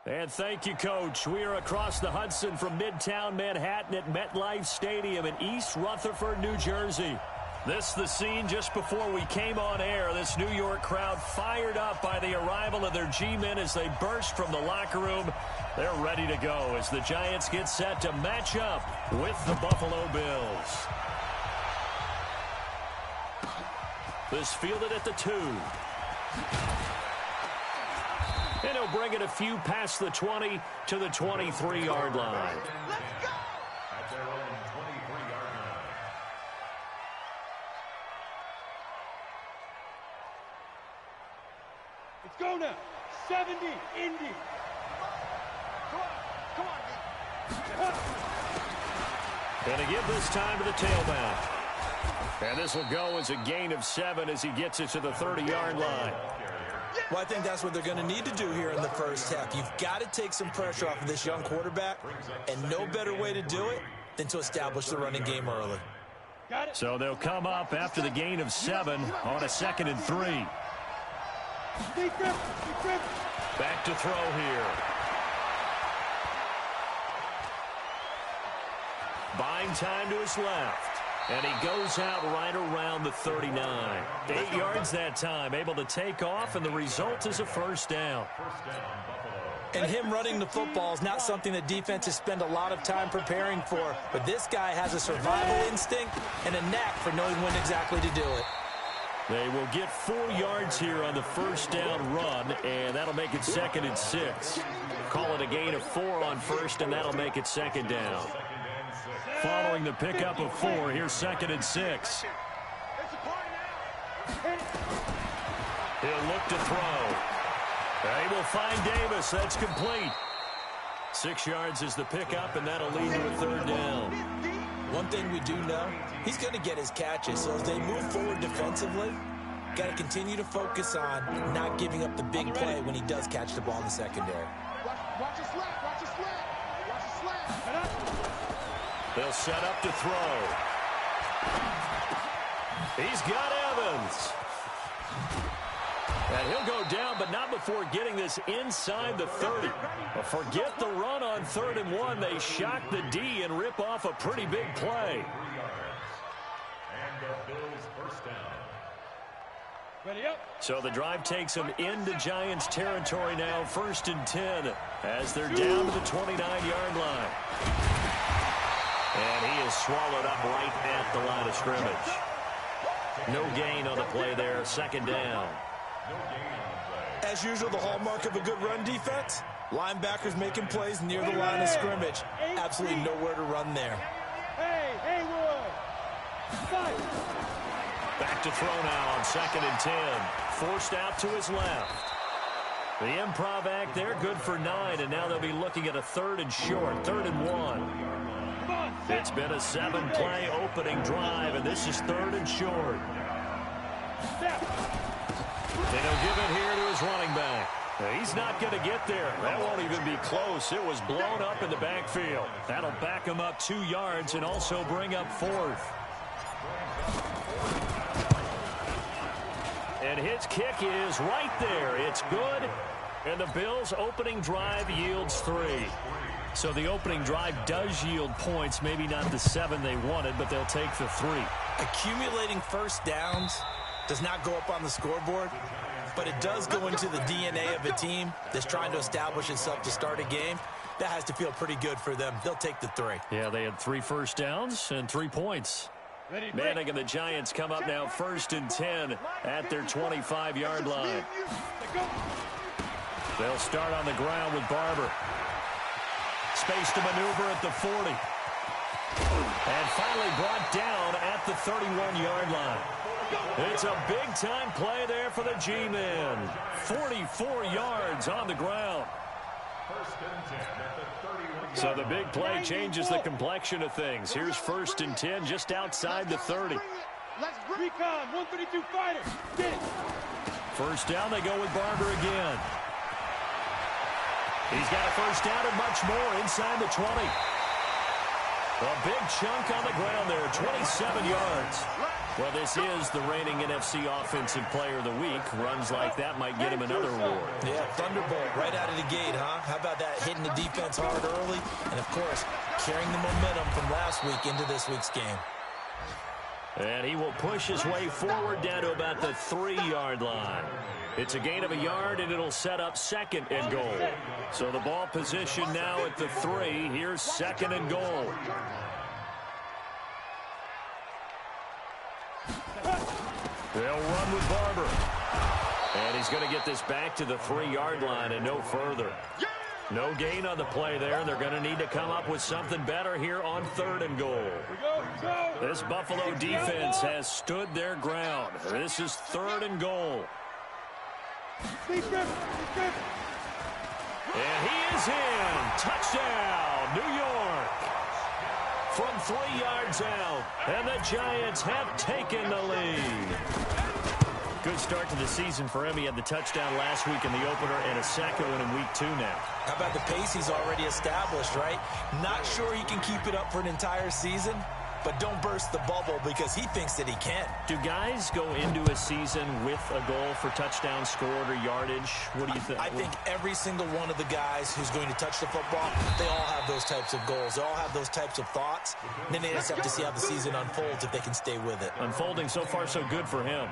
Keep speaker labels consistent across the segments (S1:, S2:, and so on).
S1: And thank you, Coach. We are across the Hudson from Midtown Manhattan at MetLife Stadium in East Rutherford, New Jersey. This the scene just before we came on air. This New York crowd fired up by the arrival of their G-men as they burst from the locker room. They're ready to go as the Giants get set to match up with the Buffalo Bills. This fielded at the 2. And he'll bring it a few past the 20 to the 23-yard line.
S2: Let's go!
S3: At their own 23-yard line.
S4: Let's go now. 70, Indy.
S2: Come on.
S1: And to give this time to the tailback. And this will go as a gain of 7 as he gets it to the 30-yard line.
S5: Well, I think that's what they're going to need to do here in the first half. You've got to take some pressure off of this young quarterback, and no better way to do it than to establish the running game early.
S1: So they'll come up after the gain of 7 on a 2nd and 3. Back to throw here. Buying time to his left. And he goes out right around the 39. 8 yards that time, able to take off, and the result is a first down.
S5: And him running the football is not something that defenses spend a lot of time preparing for. But this guy has a survival instinct and a knack for knowing when exactly to do it.
S1: They will get 4 yards here on the first down run, and that'll make it 2nd and 6. Call it a gain of 4 on first, and that'll make it 2nd down. Following the pickup of 4, here's 2nd and 6. He'll look to throw. They will find Davis. That's complete. 6 yards is the pickup, and that'll lead to a 3rd down.
S5: One thing we do know, he's going to get his catches. So as they move forward defensively, got to continue to focus on not giving up the big play when he does catch the ball in the secondary.
S2: Watch his slap. Watch his slap. Watch his slap.
S1: They'll set up to throw. He's got Evans. And he'll go down, but not before getting this inside the 30. But forget the run on 3rd and 1. They shock the D and rip off a pretty big play.
S3: And the Bills first down.
S4: Ready up.
S1: So the drive takes them into Giants territory now, 1st and 10, as they're down to the 29-yard line. And he is swallowed up right at the line of scrimmage. No gain on the play there, 2nd down.
S5: As usual, the hallmark of a good run defense, linebackers making plays near the line of scrimmage. Absolutely nowhere to run there.
S4: Hey,
S1: Back to throw now on 2nd and 10. Forced out to his left. The improv act there, good for 9, and now they'll be looking at a 3rd and short, 3rd and 1. It's been a 7-play opening drive, and this is 3rd and short. And he'll give it here to his running back. He's not going to get there. That won't even be close. It was blown up in the backfield. That'll back him up 2 yards and also bring up 4th. And his kick is right there. It's good. And the Bills' opening drive yields 3. So the opening drive does yield points, maybe not the 7 they wanted, but they'll take the 3.
S5: Accumulating first downs does not go up on the scoreboard, but it does go into the DNA of a team that's trying to establish itself to start a game. That has to feel pretty good for them. They'll take the 3.
S1: Yeah, they had 3 first downs and 3 points. Manning and the Giants come up now 1st and 10 at their 25-yard line. They'll start on the ground with Barber. Space to maneuver at the 40. And finally brought down at the 31-yard line. It's a big-time play there for the G-men. 44 yards on the ground. So the big play changes the complexion of things. Here's 1st and 10 just outside the 30.
S4: Let's recon, 132 fighter. Get it.
S1: First down, they go with Barber again. He's got a first down and much more inside the 20. A big chunk on the ground there, 27 yards. Well, this is the reigning NFC Offensive Player of the Week. Runs like that might get him another award.
S5: Yeah, Thunderbolt right out of the gate, huh? How about that, hitting the defense hard early? And, of course, carrying the momentum from last week into this week's game.
S1: And he will push his way forward down to about the 3-yard line. It's a gain of a yard, and it'll set up 2nd and goal. So the ball position now at the 3. Here's 2nd and goal. They'll run with Barber. And he's going to get this back to the 3-yard line and no further. No gain on the play there. They're going to need to come up with something better here on 3rd and goal. This Buffalo defense has stood their ground. This is 3rd and goal. And he is in. Touchdown, New York. From 3 yards out. And the Giants have taken the lead. Good start to the season for him. He had the touchdown last week in the opener and a second one in week 2 now.
S5: How about the pace he's already established, right? Not sure he can keep it up for an entire season, but don't burst the bubble because he thinks that he can.
S1: Do guys go into a season with a goal for touchdown scored or yardage? What do you think?
S5: I think every single one of the guys who's going to touch the football, they all have those types of goals. They all have those types of thoughts. And then they just have to see how the season unfolds if they can stay with it.
S1: Unfolding so far so good for him.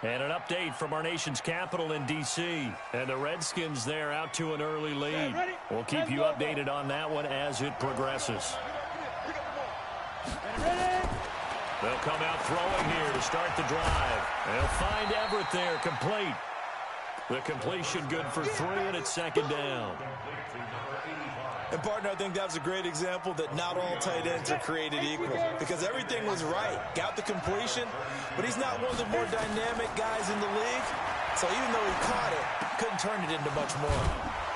S1: And an update from our nation's capital in D.C. And the Redskins there out to an early lead. We'll keep you updated on that one as it progresses. They'll come out throwing here to start the drive. They'll find Everett there, complete. The completion good for 3, and it's 2nd down.
S5: And, partner, I think that was a great example that not all tight ends are created equal because everything was right. Got the completion, but he's not one of the more dynamic guys in the league. So even though he caught it, couldn't turn it into much more.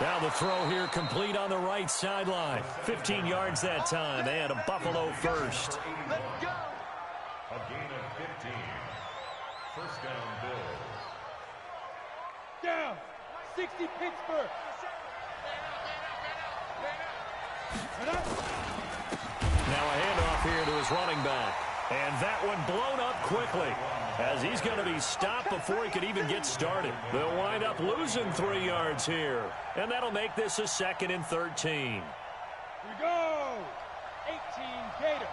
S1: Now the throw here complete on the right sideline. 15 yards that time, and a Buffalo first.
S2: Let's go.
S3: A gain of 15. First down, Bills.
S4: Down. 60 Pittsburgh.
S1: Now a handoff here to his running back. And that one blown up quickly as he's going to be stopped before he could even get started. They'll wind up losing 3 yards here. And that'll make this a 2nd and 13.
S4: Here we go. 18 Gator.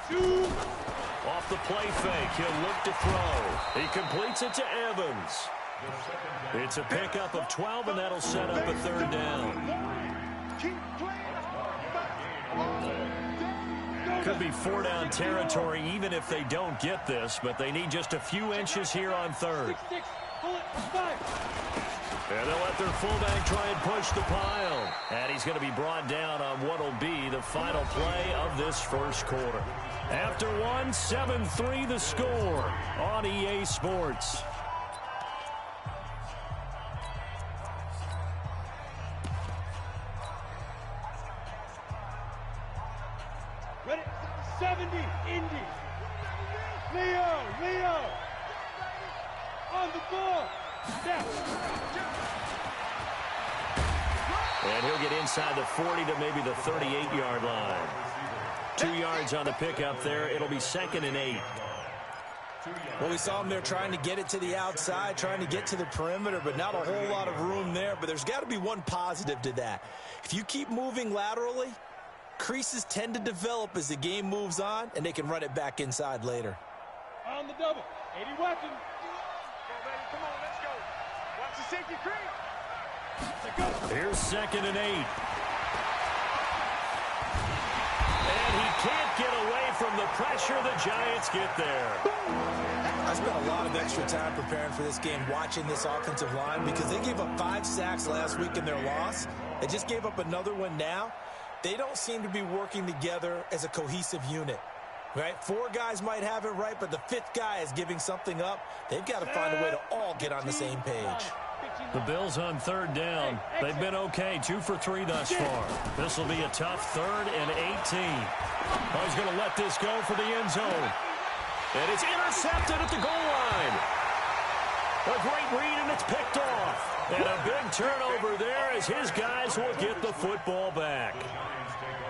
S4: Two.
S1: Off the play fake, he'll look to throw. He completes it to Evans. It's a pickup of 12, and that'll set up a 3rd down.
S2: Keep playing.
S1: Could be 4-down territory even if they don't get this, but they need just a few inches here on 3rd.
S4: 6-6. Bullet. 5.
S1: And they'll let their fullback try and push the pile. And he's going to be brought down on what will be the final play of this first quarter. After one, 7-3 the score on EA Sports.
S4: Ready? 70. Indy. Leo. On the ball. Step.
S1: And he'll get inside the 40 to maybe the 38-yard line. 2 yards on the pickup there. It'll be 2nd and 8.
S5: Well, we saw him there trying to get it to the outside, trying to get to the perimeter, but not a whole lot of room there. But there's got to be one positive to that. If you keep moving laterally, creases tend to develop as the game moves on, and they can run it back inside later.
S4: On the double. 80 Watkins.
S2: Come on, let's go. Watch the safety creep.
S1: Here's 2nd and 8. And he can't get away from the pressure. The Giants get there.
S5: I spent a lot of extra time preparing for this game, watching this offensive line, because they gave up 5 sacks last week in their loss. They just gave up another one now. They don't seem to be working together as a cohesive unit. Right? 4 guys might have it right, but the 5th guy is giving something up. They've got to find a way to all get on the same page.
S1: The Bills on 3rd down. They've been okay, 2 for 3 thus far. This will be a tough 3rd and 18. Oh, he's going to let this go for the end zone. And it's intercepted at the goal line. A great read, and it's picked off. And a big turnover there as his guys will get the football back.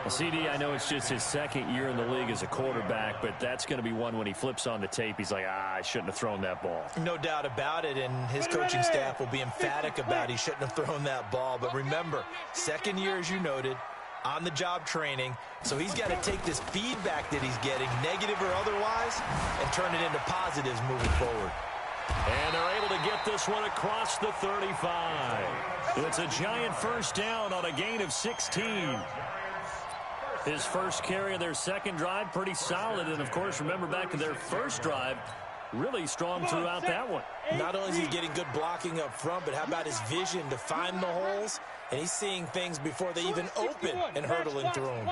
S1: Well, CD, I know it's just his second year in the league as a quarterback, but that's going to be one when he flips on the tape. He's like, I shouldn't have thrown that ball.
S5: No doubt about it, and his coaching staff will be emphatic about he shouldn't have thrown that ball. But remember, second year, as you noted, on-the-job training, so he's got to take this feedback that he's getting, negative or otherwise, and turn it into positives moving forward.
S1: And they're able to get this one across the 35. It's a giant first down on a gain of 16. His first carry of their second drive, pretty solid. And, of course, remember back to their first drive, really strong throughout that one.
S5: Not only is he getting good blocking up front, but how about his vision to find the holes? And he's seeing things before they even open and hurdling through them.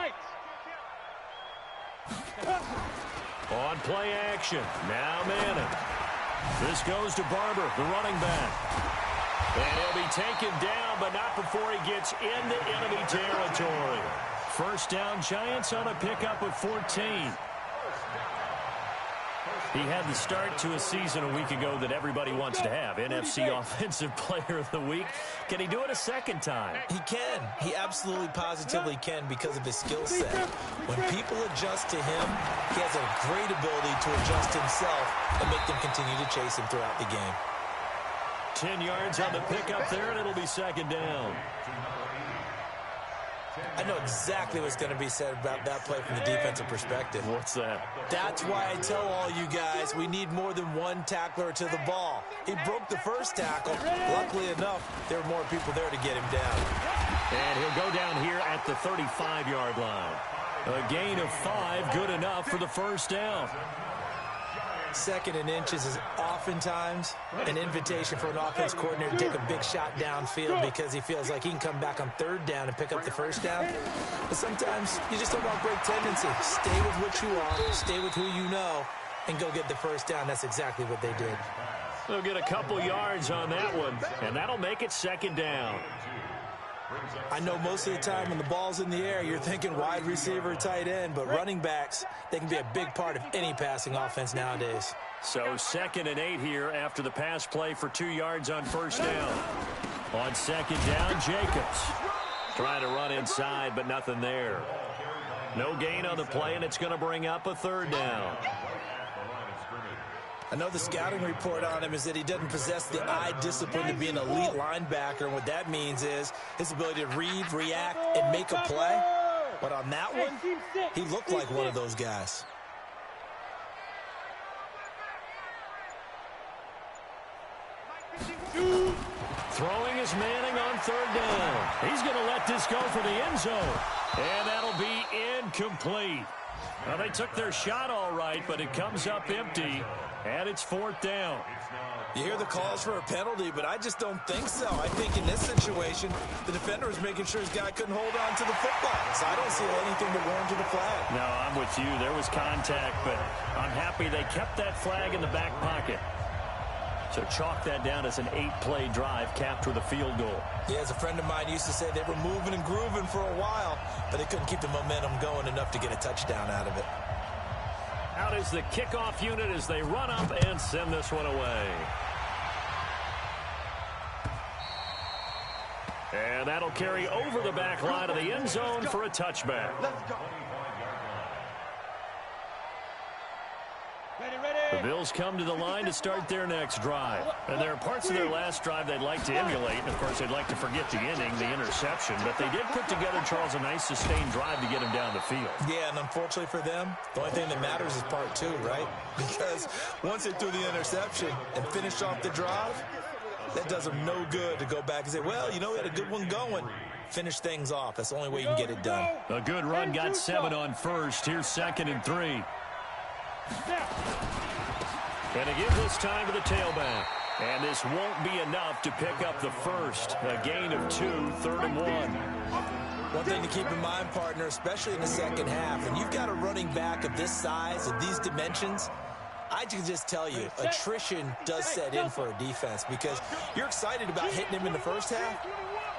S1: On play action, now Manning. This goes to Barber, the running back. And he'll be taken down, but not before he gets into enemy territory. First down, Giants on a pickup with 14. He had the start to a season a week ago that everybody wants to have. NFC Offensive Player of the Week. Can he do it a second time?
S5: He can. He absolutely positively can because of his skill set. When people adjust to him, he has a great ability to adjust himself and make them continue to chase him throughout the game.
S1: 10 yards on the pickup there, and it'll be second down.
S5: I know exactly what's going to be said about that play from the defensive perspective.
S1: What's that?
S5: That's why I tell all you guys we need more than one tackler to the ball. He broke the first tackle. Luckily enough, there were more people there to get him down.
S1: And he'll go down here at the 35-yard line. A gain of 5, good enough for the first down.
S5: Second and inches is oftentimes an invitation for an offense coordinator to take a big shot downfield because he feels like he can come back on third down and pick up the first down. But sometimes you just don't want break tendency. Stay with what you are, stay with who you know, and go get the first down. That's exactly what they did.
S1: They'll get a couple yards on that one, and that'll make it second down.
S5: I know most of the time when the ball's in the air, you're thinking wide receiver, tight end, but running backs, they can be a big part of any passing offense nowadays.
S1: So 2nd and 8 here after the pass play for 2 yards on first down. On second down, Jacobs trying to run inside, but nothing there. No gain on the play, and it's going to bring up a third down.
S5: I know the scouting report on him is that he doesn't possess the eye discipline to be an elite linebacker, and what that means is his ability to read, react, and make a play. But on that one, he looked like one of those guys.
S1: Throwing is Manning on third down. He's going to let this go for the end zone. And that'll be incomplete. Well, they took their shot all right, but it comes up empty, and it's 4th down.
S5: You hear the calls for a penalty, but I just don't think so. I think in this situation, the defender was making sure his guy couldn't hold on to the football. So I don't see anything to warrant the flag.
S1: No, I'm with you. There was contact, but I'm happy they kept that flag in the back pocket. So chalk that down as an 8-play drive capped with a field goal.
S5: Yeah, as a friend of mine used to say, they were moving and grooving for a while, but they couldn't keep the momentum going enough to get a touchdown out of it.
S1: Out is the kickoff unit as they run up and send this one away. And that'll carry over the back line of the end zone for a touchback.
S2: Let's go.
S1: The Bills come to the line to start their next drive. And there are parts of their last drive they'd like to emulate. And, of course, they'd like to forget the inning, the interception. But they did put together, Charles, a nice sustained drive to get him down the field.
S5: Yeah, and unfortunately for them, the only thing that matters is part 2, right? Because once they threw the interception and finished off the drive, that does them no good to go back and say, well, you know, we had a good one going. Finish things off. That's the only way you can get it done.
S1: A good run got 7 on first. Here's 2nd and 3. Going to give this time to the tailback. And this won't be enough to pick up the first. A gain of 2, 3rd and 1.
S5: One thing to keep in mind, partner, especially in the second half, when you've got a running back of this size, of these dimensions, I can just tell you, attrition does set in for a defense because you're excited about hitting him in the first half.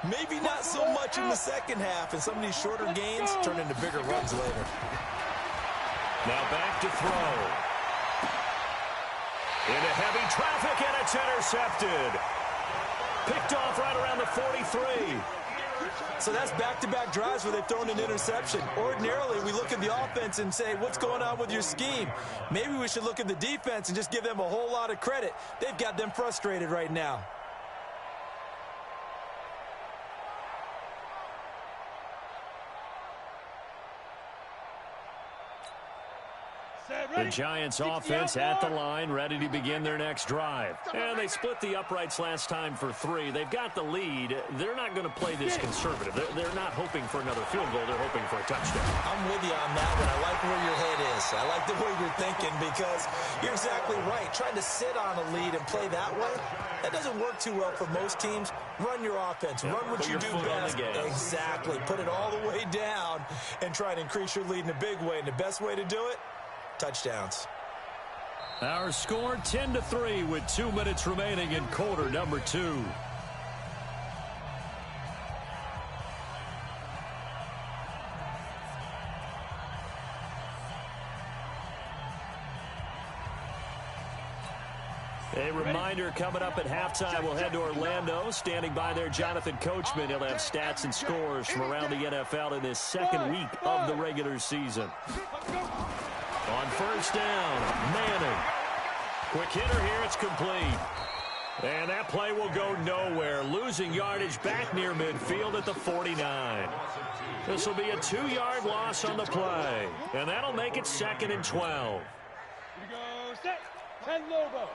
S5: Maybe not so much in the second half, and some of these shorter gains turn into bigger runs later.
S1: Now back to throw. Into heavy traffic, and it's intercepted. Picked off right around the 43.
S5: So that's back-to-back drives where they've thrown an interception. Ordinarily, we look at the offense and say, what's going on with your scheme? Maybe we should look at the defense and just give them a whole lot of credit. They've got them frustrated right now.
S1: The Giants offense at the line, ready to begin their next drive. And they split the uprights last time for 3. They've got the lead. They're not going to play this conservative. They're not hoping for another field goal. They're hoping for a touchdown.
S5: I'm with you on that one. I like where your head is. I like the way you're thinking because you're exactly right. Trying to sit on a lead and play that way, that doesn't work too well for most teams. Run your offense. Run what you do best. Exactly. Put it all the way down and try to increase your lead in a big way. And the best way to do it, touchdowns.
S1: Our score 10-3 with 2 minutes remaining in quarter number 2. A reminder coming up at halftime, we'll head to Orlando. Standing by there, Jonathan Coachman. He'll have stats and scores from around the NFL in this second week of the regular season. On first down, Manning. Quick hitter here, it's complete. And that play will go nowhere. Losing yardage back near midfield at the 49. This will be a 2-yard loss on the play. And that'll make it 2nd and 12.
S4: Here we go, set, and Lobo.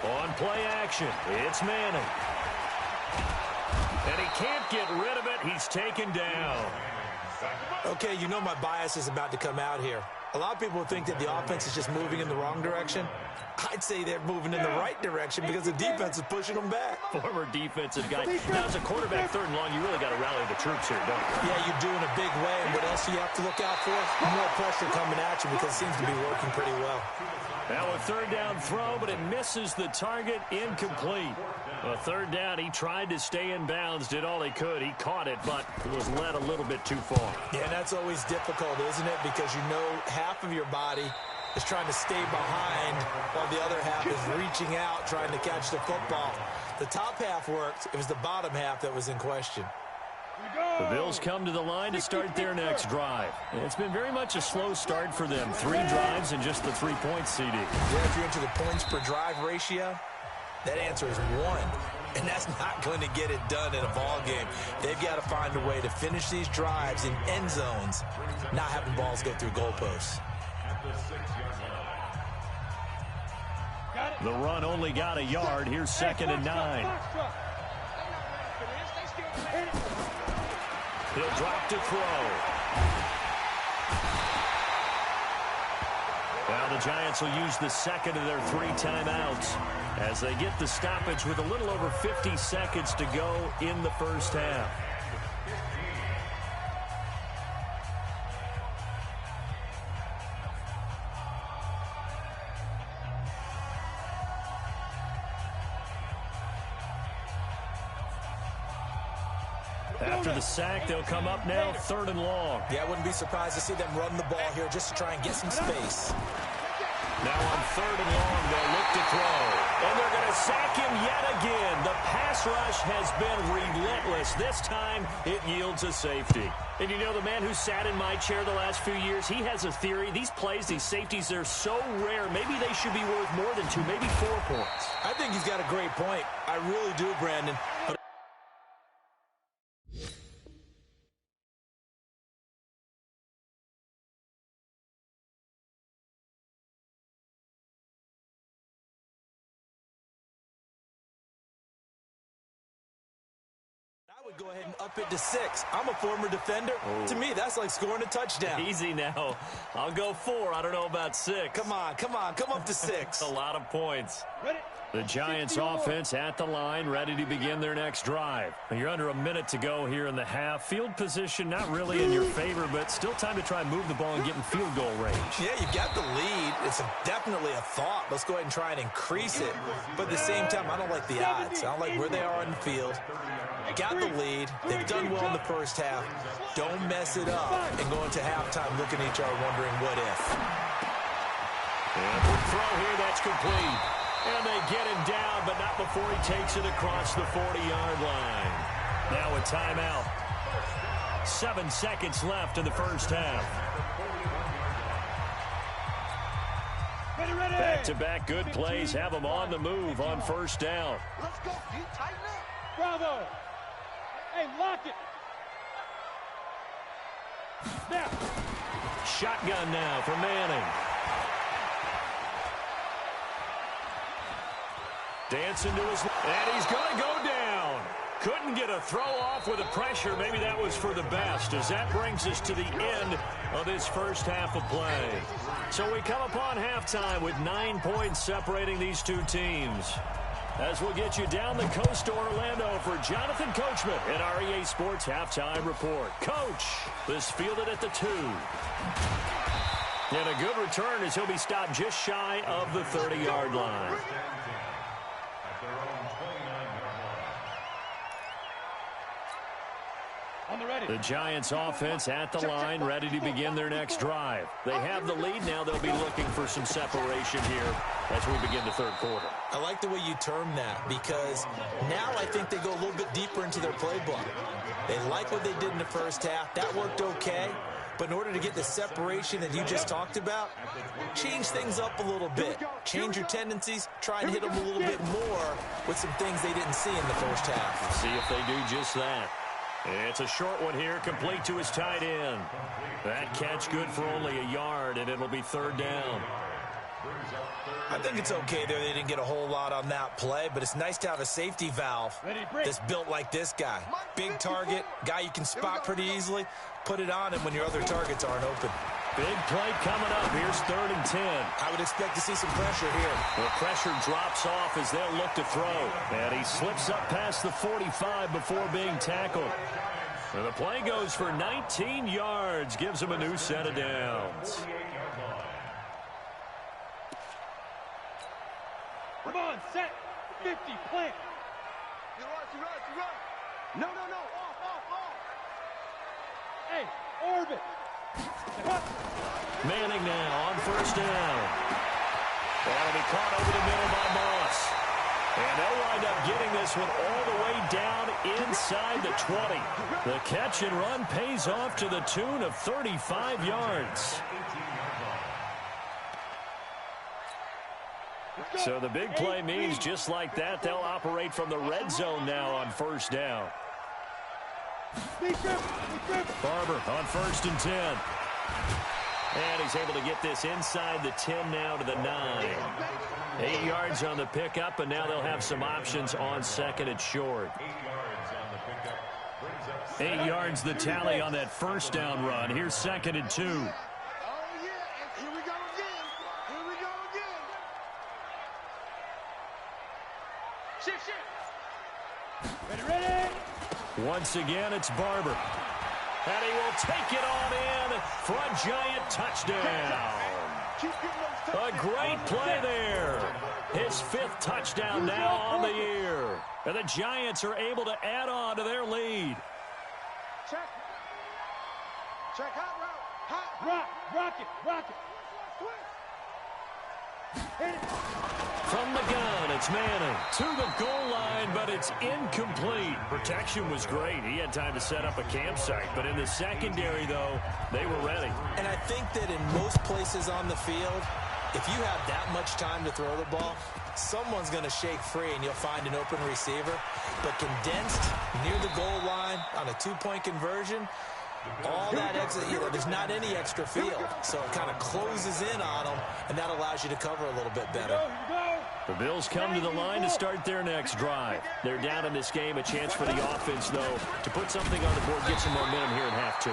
S1: On play action, it's Manning. And he can't get rid of it. He's taken down.
S5: Okay, you know my bias is about to come out here. A lot of people think that the offense is just moving in the wrong direction. I'd say they're moving in the right direction because the defense is pushing them back.
S1: Former defensive guy. Now, as a quarterback, 3rd and long, you really got to rally the troops here, don't you?
S5: Yeah, you do in a big way. And what else do you have to look out for? More pressure coming at you because it seems to be working pretty well.
S1: Now a 3rd down throw, but it misses the target, incomplete. A 3rd down, he tried to stay in bounds, did all he could. He caught it, but was led a little bit too far.
S5: Yeah, and that's always difficult, isn't it? Because you know half of your body is trying to stay behind while the other half is reaching out, trying to catch the football. The top half worked. It was the bottom half that was in question.
S1: The Bills come to the line to start their next drive. It's been very much a slow start for them. 3 drives and just the 3 points, CD.
S5: Yeah, if you're into the points per drive ratio, that answer is 1. And that's not going to get it done in a ball game. They've got to find a way to finish these drives in end zones, not having balls go through goalposts.
S1: The run only got a yard. Here's 2nd and 9. He'll drop to throw. Now the Giants will use the 2nd of their 3 timeouts as they get the stoppage with a little over 50 seconds to go in the first half. After the sack, they'll come up now 3rd and long.
S5: Yeah, I wouldn't be surprised to see them run the ball here just to try and get some space.
S1: Now on 3rd and long, they'll look to throw. And they're going to sack him yet again. The pass rush has been relentless. This time, it yields a safety. And you know, the man who sat in my chair the last few years, he has a theory. These plays, these safeties, they're so rare. Maybe they should be worth more than 2, maybe 4 points.
S5: I think he's got a great point. I really do, Brandon. But I would go ahead and up it to 6. I'm a former defender.
S1: Oh.
S5: To me, that's like scoring a touchdown.
S1: Easy now. I'll go 4. I don't know about 6.
S5: Come on. Come up to 6.
S1: A lot of points. The Giants offense at the line, ready to begin their next drive. You're under a minute to go here in the half. Field position not really in your favor, but still time to try and move the ball and get in field goal range.
S5: Yeah, you got the lead. It's definitely a thought. Let's go ahead and try and increase it. But at the same time, I don't like the odds. I don't like where they are on the field. Got the lead. They've done well in the first half. Don't mess it up and go into halftime looking at each other wondering what if.
S1: And the throw here, that's complete. And they get him down, but not before he takes it across the 40-yard line. Now a timeout. 7 seconds left in the first half. Back-to-back good plays have them on the move on first down.
S2: Let's go. You tighten up.
S4: Bravo. Hey, lock it. Snap.
S1: Shotgun now for Manning. Dancing to his... And he's going to go down. Couldn't get a throw off with the pressure. Maybe that was for the best, as that brings us to the end of this first half of play. So we come upon halftime with 9 points separating these two teams. As we'll get you down the coast to Orlando for Jonathan Coachman at our EA Sports Halftime Report. Coach, this fielded at the 2. And a good return as he'll be stopped just shy of the 30-yard line. The Giants offense at the line, ready to begin their next drive. They have the lead now. They'll be looking for some separation here as we begin the third quarter.
S5: I like the way you term that, because now I think they go a little bit deeper into their playbook. They like what they did in the first half. That worked okay. But in order to get the separation that you just talked about, change things up a little bit. Change your tendencies. Try and hit them a little bit more with some things they didn't see in the first half.
S1: See if they do just that. It's a short one here, complete to his tight end. That catch good for only a yard, and it'll be third down.
S5: I think it's okay there. They didn't get a whole lot on that play, but it's nice to have a safety valve that's built like this guy. Big target, guy you can spot pretty easily. Put it on him when your other targets aren't open.
S1: Big play coming up. Here's 3rd and 10.
S5: I would expect to see some pressure here.
S1: The pressure drops off as they'll look to throw. And he slips up past the 45 before being tackled. And the play goes for 19 yards. Gives him a new set of downs.
S4: Come on, set. 50, plant.
S2: You run. No. Off.
S4: Hey, orbit.
S1: Manning now on first down. That'll be caught over the middle by Moss. And they'll wind up getting this one all the way down inside the 20. The catch and run pays off to the tune of 35 yards. So the big play means just like that, they'll operate from the red zone now on first down. Barber on 1st and 10. And he's able to get this inside the 10 now to the 9. 8 yards on the pickup, and now they'll have some options on 2nd and short. 8 yards the tally on that first down run. Here's 2nd and 2.
S2: Oh, yeah, and here we go again. Shift.
S4: Ready.
S1: Once again, it's Barber. And he will take it on in for a Giant touchdown. A great play there. His 5th touchdown now on the year. And the Giants are able to add on to their lead.
S2: Check hot route.
S4: Rock it. Hit it.
S1: From the gun, it's Manning to the goal line, but it's incomplete. Protection was great. He had time to set up a campsite, but in the secondary, though, they were ready.
S5: And I think that in most places on the field, if you have that much time to throw the ball, someone's going to shake free and you'll find an open receiver. But condensed near the goal line on a 2-point conversion, all that extra, there's not any extra field. So it kind of closes in on them, and that allows you to cover a little bit better.
S1: The Bills come to the line to start their next drive. They're down in this game. A chance for the offense, though, to put something on the board, get some momentum here in half 2.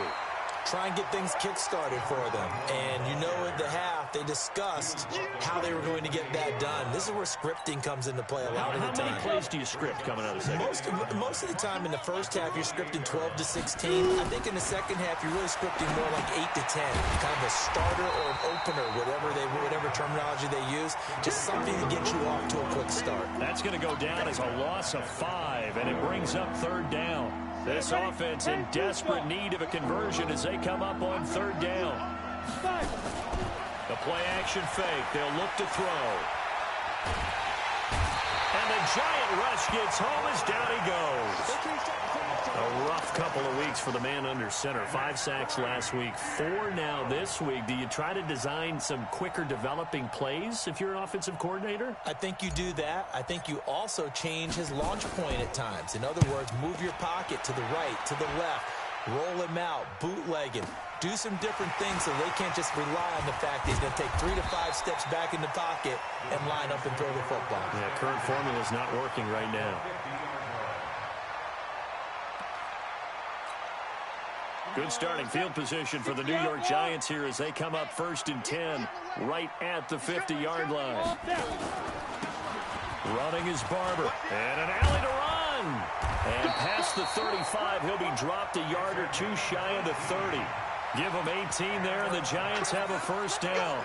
S5: Try and get things kick-started for them. And you know at the half, they discussed how they were going to get that done. This is where scripting comes into play a lot of the time.
S1: How many plays do you script coming out of the second?
S5: Most of the time in the first half, you're scripting 12 to 16. I think in the second half, you're really scripting more like 8 to 10. Kind of a starter or an opener, whatever terminology they use. Just something to get you off to a quick start.
S1: That's going to go down as a loss of 5, and it brings up 3rd down. This offense in desperate need of a conversion as they come up on 3rd down. The play-action fake. They'll look to throw. And the Giant rush gets home as down he goes. A rough couple of weeks for the man under center. 5 sacks last week, 4 now this week. Do you try to design some quicker developing plays if you're an offensive coordinator?
S5: I think you do that. I think you also change his launch point at times. In other words, move your pocket to the right, to the left, roll him out, bootleg him. Do some different things so they can't just rely on the fact that he's going to take 3 to 5 steps back in the pocket and line up and throw the football.
S1: Yeah, current formula is not working right now. Good starting field position for the New York Giants here as they come up 1st and 10 right at the 50-yard line. Running is Barber. And an alley to run. And past the 35, he'll be dropped a yard or two shy of the 30. Give him 18 there, and the Giants have a 1st down.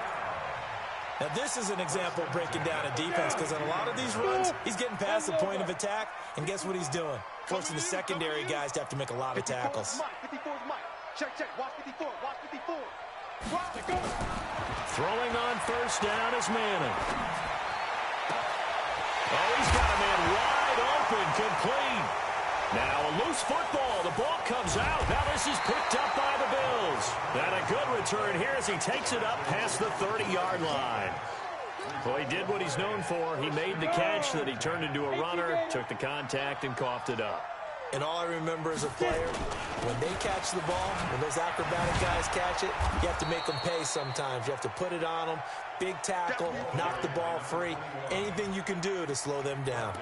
S5: Now, this is an example of breaking down a defense because on a lot of these runs, he's getting past the point of attack, and guess what he's doing? Forcing the secondary guys to have to make a lot of tackles.
S2: 54 is Mike. Check, check. Watch 54. Watch 54.
S1: Throwing on 1st down is Manning. Oh, he's got a man wide open, complete. Now a loose football. The ball comes out. Now this is picked up by the Bills. And a good return here as he takes it up past the 30-yard line. Well, he did what he's known for. He made the catch that he turned into a runner, took the contact, and coughed it up.
S5: And all I remember as a player, when they catch the ball, when those acrobatic guys catch it, you have to make them pay sometimes. You have to put it on them, big tackle, knock the ball free, anything you can do to slow them down.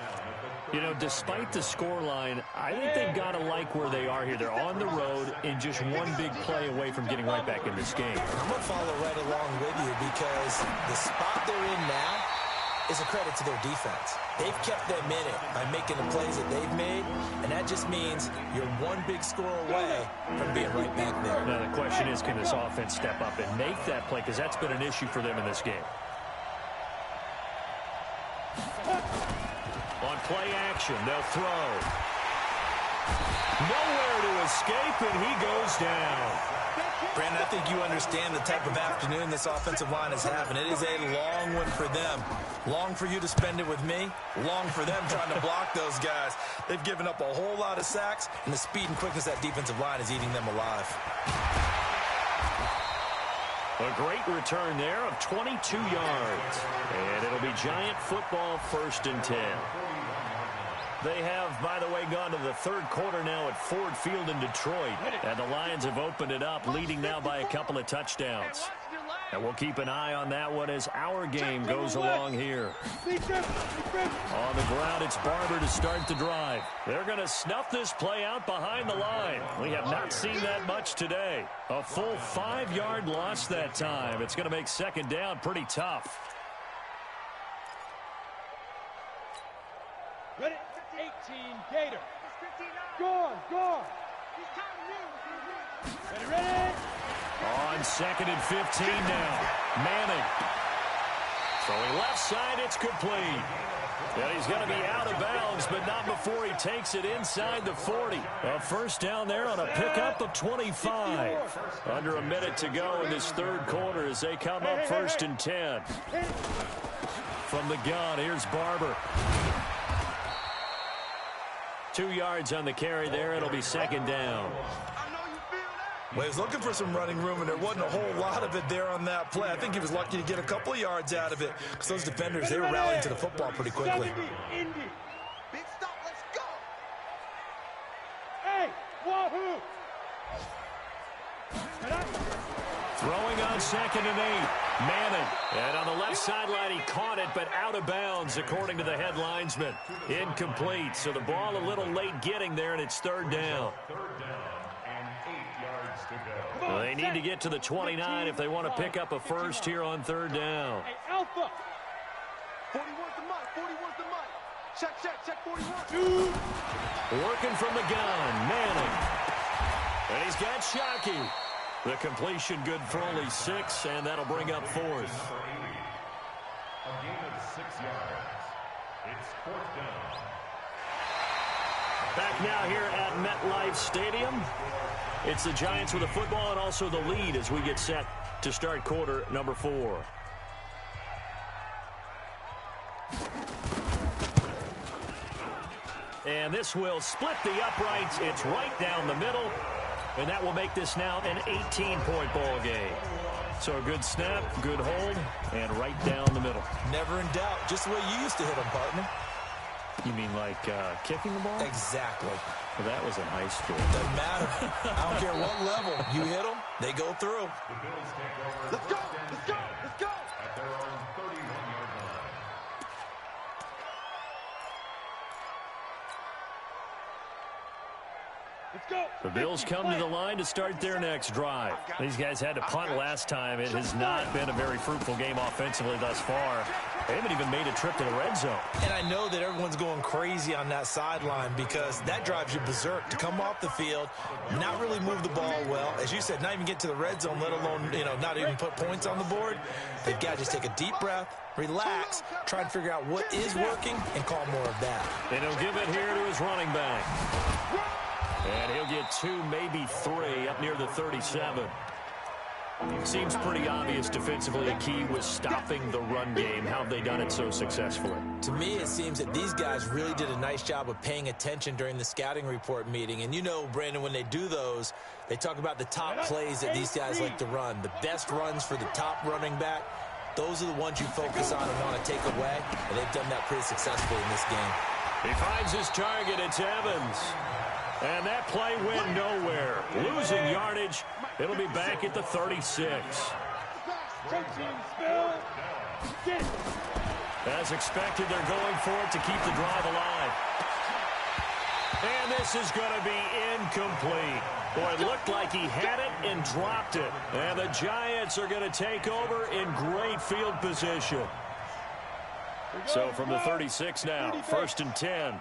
S1: You know, despite the scoreline, I think they've got to like where they are here. They're on the road and just one big play away from getting right back in this game.
S5: I'm going to follow right along with you because the spot they're in now is a credit to their defense. They've kept them in it by making the plays that they've made, and that just means you're one big score away from being right back there.
S1: Now, the question is, can this offense step up and make that play? Because that's been an issue for them in this game. On play action, they'll throw. Nowhere to escape, and he goes down.
S5: Brandon, I think you understand the type of afternoon this offensive line is having. It is a long one for them. Long for you to spend it with me. Long for them trying to block those guys. They've given up a whole lot of sacks, and the speed and quickness of that defensive line is eating them alive.
S1: A great return there of 22 yards. And it'll be Giant football 1st and 10. They have, by the way, gone to the 3rd quarter now at Ford Field in Detroit. And the Lions have opened it up, leading now by a couple of touchdowns. And we'll keep an eye on that one as our game goes along here. On the ground, it's Barber to start the drive. They're going to snuff this play out behind the line. We have not seen that much today. A full 5-yard loss that time. It's going to make 2nd down pretty tough.
S4: Ready? 18, Gator. Go. Ready?
S1: On 2nd and 15 now. Manning. Throwing left side, it's complete. And he's going to be out of bounds, but not before he takes it inside the 40. A 1st down there on a pickup of 25. Under a minute to go in this 3rd quarter as they come up 1st and 10. From the gun, here's Barber. 2 yards on the carry there. It'll be 2nd down.
S5: Well, he was looking for some running room, and there wasn't a whole lot of it there on that play. I think he was lucky to get a couple of yards out of it because those defenders, they were rallying to the football pretty quickly.
S2: Big stop, let's go.
S4: Hey, wahoo!
S1: Throwing on 2nd and 8. Manning. And on the left sideline, he caught it, but out of bounds, according to the head linesman. Incomplete. So the ball a little late getting there, and it's 3rd down.
S3: 3rd down and 8 yards to go.
S1: Well, they need to get to the 29 if they want to pick up a 1st here on 3rd down.
S4: Hey, Alpha.
S2: 41's the Mike. 41's the Mike. Check 41.
S1: Working from the gun, Manning. And he's got Shockey. The completion good for only 6, and that'll bring up 4th.
S3: A gain of 6 yards. It's 4th down.
S1: Back now here at MetLife Stadium. It's the Giants with the football and also the lead as we get set to start quarter number 4. And this will split the uprights. It's right down the middle. And that will make this now an 18-point ball game. So a good snap, good hold, and right down the middle.
S5: Never in doubt. Just the way you used to hit them, partner.
S1: You mean like kicking the ball?
S5: Exactly.
S1: Well, that was in high school.
S5: Doesn't matter. I don't care what level. You hit them, they go through.
S3: The Bills take over.
S2: Let's go! Let's go! Let's go!
S3: At their own 31-yard line.
S4: Let's go.
S1: The Bills come to the line to start their next drive. These guys had to punt last time. It has not been a very fruitful game offensively thus far. They haven't even made a trip to the red zone.
S5: And I know that everyone's going crazy on that sideline because that drives you berserk to come off the field, not really move the ball well. As you said, not even get to the red zone, let alone, not even put points on the board. They've got to just take a deep breath, relax, try and figure out what is working, and call more of that.
S1: And he'll give it here to his running back. And he'll get 2, maybe 3 up near the 37. Seems pretty obvious defensively a key was stopping the run game. How have they done it so successfully?
S5: To me, it seems that these guys really did a nice job of paying attention during the scouting report meeting. And Brandon, when they do those, they talk about the top plays that these guys like to run. The best runs for the top running back, those are the ones you focus on and want to take away. And they've done that pretty successfully in this game.
S1: He finds his target. It's Evans. And that play went nowhere. Losing yardage. It'll be back at the 36. As expected, they're going for it to keep the drive alive. And this is going to be incomplete. Boy, it looked like he had it and dropped it. And the Giants are going to take over in great field position. So from the 36 now, 1st and 10.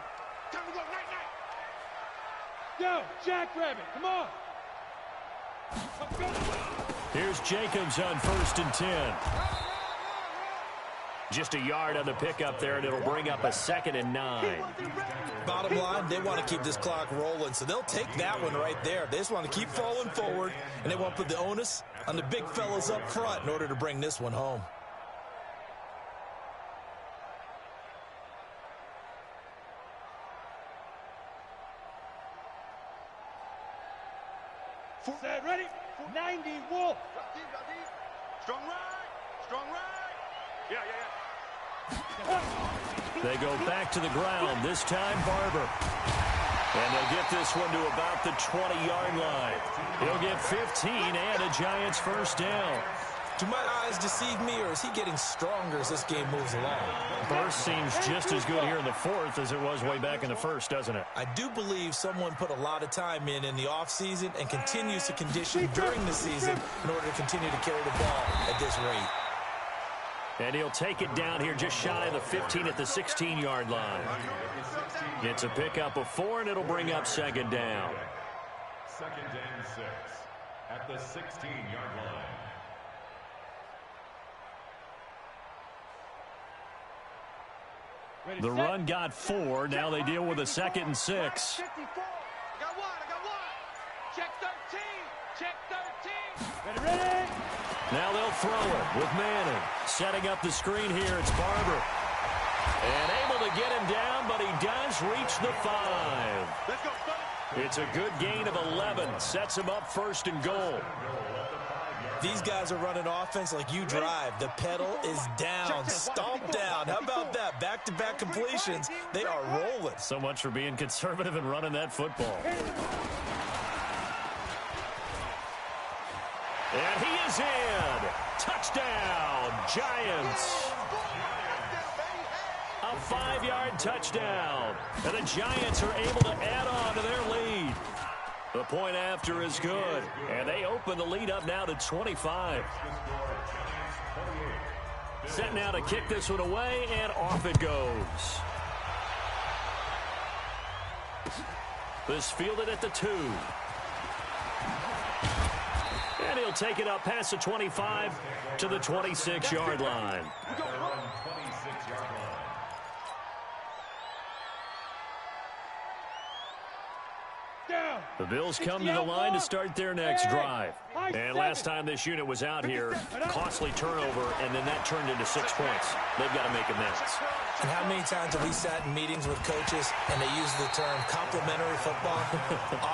S4: Go, Jackrabbit, come on.
S1: Here's Jacobs on 1st and 10. Just a yard on the pickup there, and it'll bring up a 2nd and 9.
S5: Bottom line, they want to keep this clock rolling, so they'll take that one right there. They just want to keep falling forward, and they want to put the onus on the big fellas up front in order to bring this one home.
S4: Set, ready? 90, Wolf.
S2: Strong right. Strong right. Yeah.
S1: They go back to the ground, this time Barber. And they'll get this one to about the 20-yard line. He'll get 15 and a Giants first down.
S5: Do my eyes deceive me, or is he getting stronger as this game moves along?
S1: Burst seems just as good here in the 4th as it was way back in the 1st, doesn't it?
S5: I do believe someone put a lot of time in the offseason and continues to condition during the season in order to continue to carry the ball at this rate.
S1: And he'll take it down here just shy of the 15 at the 16-yard line. It's a pickup of 4, and it'll bring up 2nd down.
S3: 2nd and 6 at the 16-yard line.
S1: The run got 4. Now they deal with a 2nd and 6.
S2: I got one. Check 13. Check 13.
S4: Ready?
S1: Now they'll throw it with Manning. Setting up the screen here, it's Barber. And able to get him down, but he does reach the 5.
S2: Let's go, son.
S1: It's a good gain of 11. Sets him up 1st and goal.
S5: These guys are running offense like you drive. The pedal is down, stomped down. How about that? Back-to-back completions. They are rolling.
S1: So much for being conservative and running that football. And he is in. Touchdown, Giants. A 5-yard touchdown. And the Giants are able to add on to their lead. The point after is good. And they open the lead up now to 25. Set now to kick this one away, and off it goes. This fielded at the 2. And he'll take it up past the 25 to the 26-yard line.
S4: Down.
S1: The Bills come to the line to start their next drive. And last time this unit was out here, costly turnover, and then that turned into 6 points. They've got to make amends.
S5: And how many times have we sat in meetings with coaches and they use the term complementary football?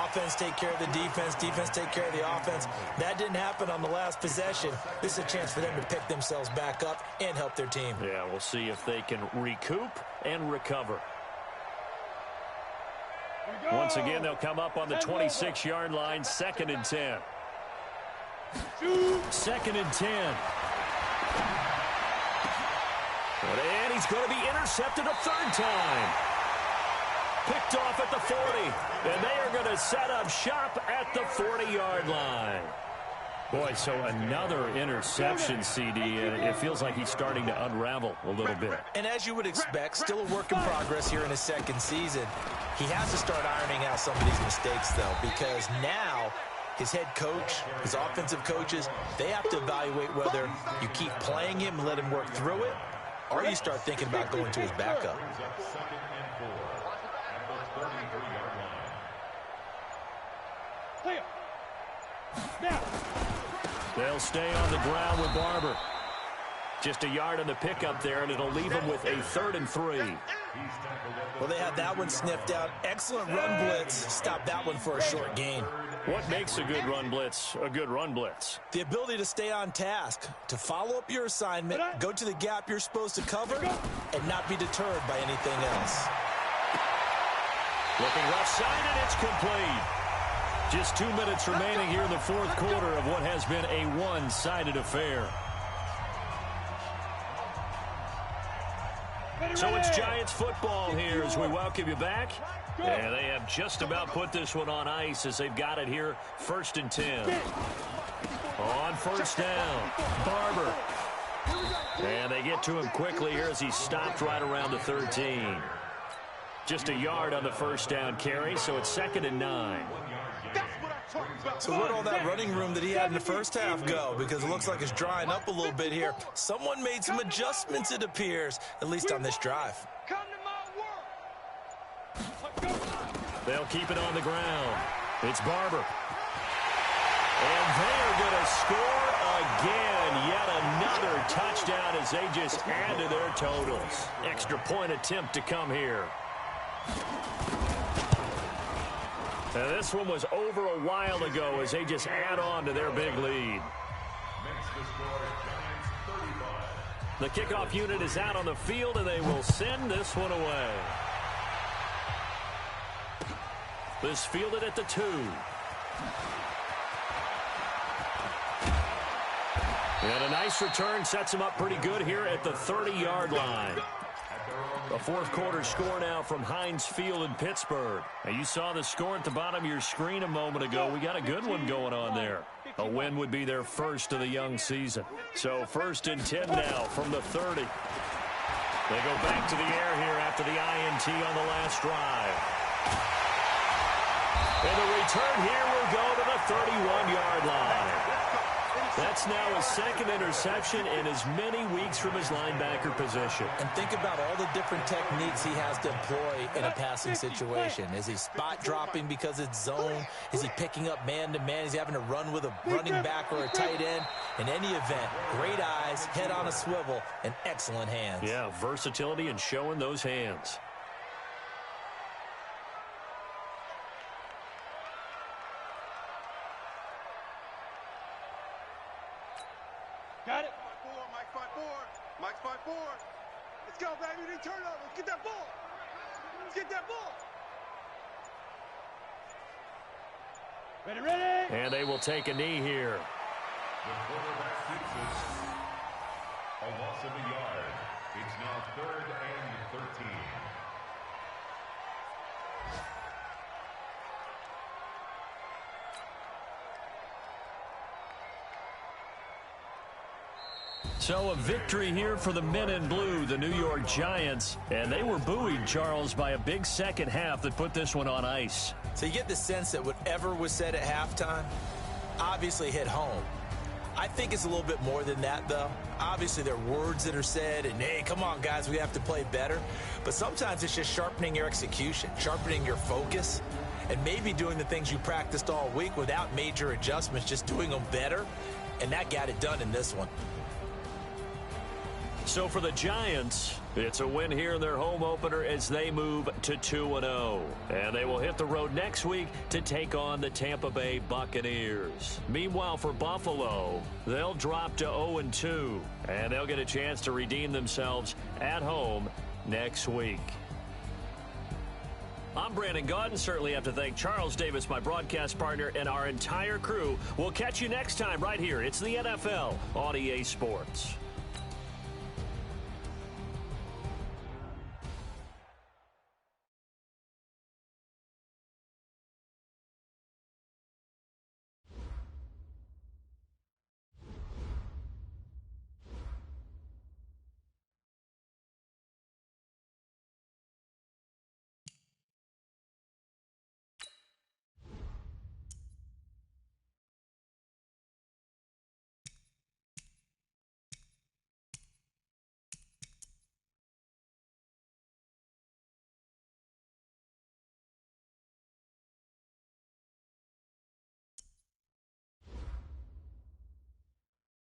S5: Offense take care of the defense, defense take care of the offense. That didn't happen on the last possession. This is a chance for them to pick themselves back up and help their team.
S1: Yeah, we'll see if they can recoup and recover. Once again, they'll come up on the 26-yard line, 2nd and 10. 2nd and 10. And he's going to be intercepted a 3rd time. Picked off at the 40. And they are going to set up shop at the 40-yard line. Boy, so another interception, CD, and it feels like he's starting to unravel a little bit.
S5: And as you would expect, still a work in progress here in his 2nd season. He has to start ironing out some of these mistakes, though, because now his head coach, his offensive coaches, they have to evaluate whether you keep playing him and let him work through it, or you start thinking about going to his backup.
S1: They'll stay on the ground with Barber. Just a yard on the pickup there, and it'll leave him with a 3rd and 3.
S5: Well, they had that one sniffed out. Excellent run blitz. Stop that one for a short gain.
S1: What makes a good run blitz a good run blitz?
S5: The ability to stay on task, to follow up your assignment, go to the gap you're supposed to cover, and not be deterred by anything else.
S1: Looking left side, and it's complete. Just 2 minutes remaining here in the 4th quarter of what has been a one-sided affair. So it's Giants football here as we welcome you back. And they have just about put this one on ice as they've got it here, 1st and 10. On 1st down, Barber. And they get to him quickly here as he stopped right around the 13. Just a yard on the 1st down carry, so it's 2nd and 9.
S5: So where'd all that running room that he had in the first half go? Because it looks like it's drying up a little bit here. Someone made some adjustments, it appears, at least on this drive.
S1: They'll keep it on the ground. It's Barber. And they are going to score again. Yet another touchdown as they just add to their totals. Extra point attempt to come here. Now, this one was over a while ago as they just add on to their big lead. The kickoff unit is out on the field, and they will send this one away. This fielded at the 2. And a nice return sets him up pretty good here at the 30-yard line. A 4th quarter score now from Heinz Field in Pittsburgh. Now, you saw the score at the bottom of your screen a moment ago. We got a good one going on there. A win would be their first of the young season. So 1st and 10 now from the 30. They go back to the air here after the INT on the last drive. And the return here will go to the 31-yard line. That's now his 2nd interception in as many weeks from his linebacker position.
S5: And think about all the different techniques he has to employ in a passing situation. Is he spot dropping because it's zone? Is he picking up man-to-man? Is he having to run with a running back or a tight end? In any event, great eyes, head on a swivel, and excellent hands.
S1: Yeah, versatility and showing those hands.
S4: Got it.
S2: Mike 5-4. Mike 5-4. Let's go, baby. They turn up. Let's get that ball. Let's get that ball.
S4: Ready, ready.
S1: And they will take a knee here.
S3: The quarterback keeps it. A loss of a yard. It's now 3rd and 13.
S1: So a victory here for the men in blue, the New York Giants. And they were buoyed, Charles, by a big 2nd half that put this one on ice.
S5: So you get the sense that whatever was said at halftime obviously hit home. I think it's a little bit more than that, though. Obviously, there are words that are said, and, hey, come on, guys, we have to play better. But sometimes it's just sharpening your execution, sharpening your focus. and maybe doing the things you practiced all week without major adjustments, just doing them better, and that got it done in this one.
S1: So for the Giants, it's a win here in their home opener as they move to 2-0. And they will hit the road next week to take on the Tampa Bay Buccaneers. Meanwhile, for Buffalo, they'll drop to 0-2. And they'll get a chance to redeem themselves at home next week. I'm Brandon Gaudin. Certainly have to thank Charles Davis, my broadcast partner, and our entire crew. We'll catch you next time right here. It's the NFL on EA Sports.